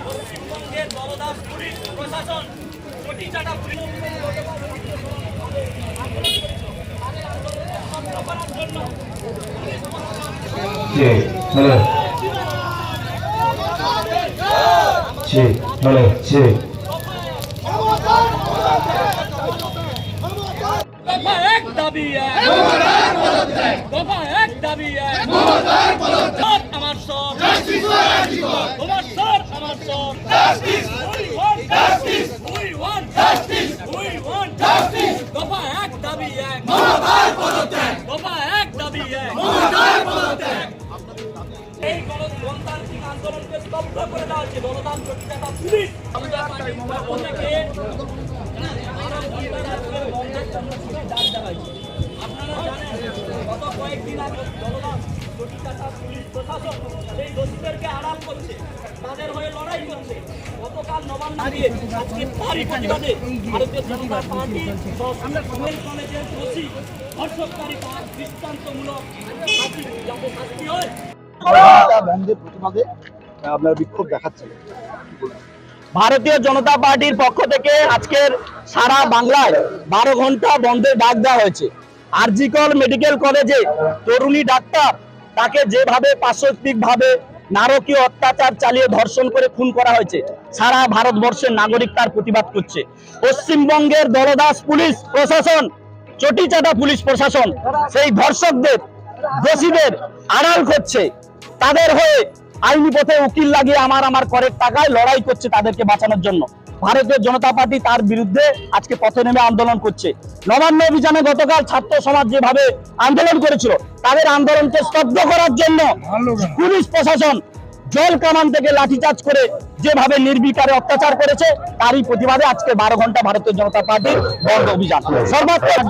পশ্চিমবঙ্গের দলদাস পুলিশ প্রশাসন চটিচাটা পুলিশ दफा एक दाबी है दफा एक दाबी है আমার সব তোমার সব আমার সব দফা এক দাবি এক দফা এক দাবি এক এই গণতান্ত্রিক আন্দোলনকে স্তব্ধ করে দেওয়া হচ্ছে দলদান চটিচাটা পুলিশ আপনারা জানেন গত কয়েকদিন আগে দলদান চটিচাটা পুলিশ প্রশাসন সেই দোষীদেরকে আড়াল করছে, তাদের হয়ে লড়াই করছে। গতকাল নবান্ন দাঁড়িয়ে আজকে তারই প্রতিবাদে ভারতীয় জনতা পার্টি কলেজের দোষী ধর্ষণকারী তার দৃষ্টান্তমূলক যাতে শাস্তি হয় বন্ধের প্রতিবাদে আপনার বিক্ষোভ দেখাচ্ছেন। ভারতীয় জনতা পার্টির পক্ষ থেকে আজকের সারা বাংলায় 12 ঘন্টা বন্ধের ডাক দেওয়া হয়েছে। আরজিকর মেডিকেল কলেজে তরুণী ডাক্তার তাকে যেভাবে পাশবিকভাবে নারকীয় অত্যাচার চালিয়ে ধর্ষণ করে খুন করা হয়েছে, সারা ভারতবর্ষের নাগরিক তার প্রতিবাদ করছে। পশ্চিমবঙ্গের দলদাস পুলিশ প্রশাসন, চটিচাটা পুলিশ প্রশাসন সেই ধর্ষকদের দোষীদের আড়াল করছে, তাদের হয়ে আইনি পথে উকিল লাগিয়ে আমার করের টাকায় লড়াই করছে তাদেরকে বাঁচানোর জন্য। ভারতীয় জনতা পার্টি তার বিরুদ্ধে আজকে পথে নেমে আন্দোলন করছে। নবান্ন অভিযানে গতকাল ছাত্র সমাজ যেভাবে আন্দোলন করেছিল, তাদের আন্দোলনকে স্তব্ধ করার জন্য পুলিশ প্রশাসন জল কামান থেকে লাঠিচার্জ করে যেভাবে নির্বিকারে অত্যাচার করেছে, তারই প্রতিবাদে আজকে 12 ঘন্টা ভারতীয় জনতা পার্টির বন্ধ অভিযান। সর্বাত্মক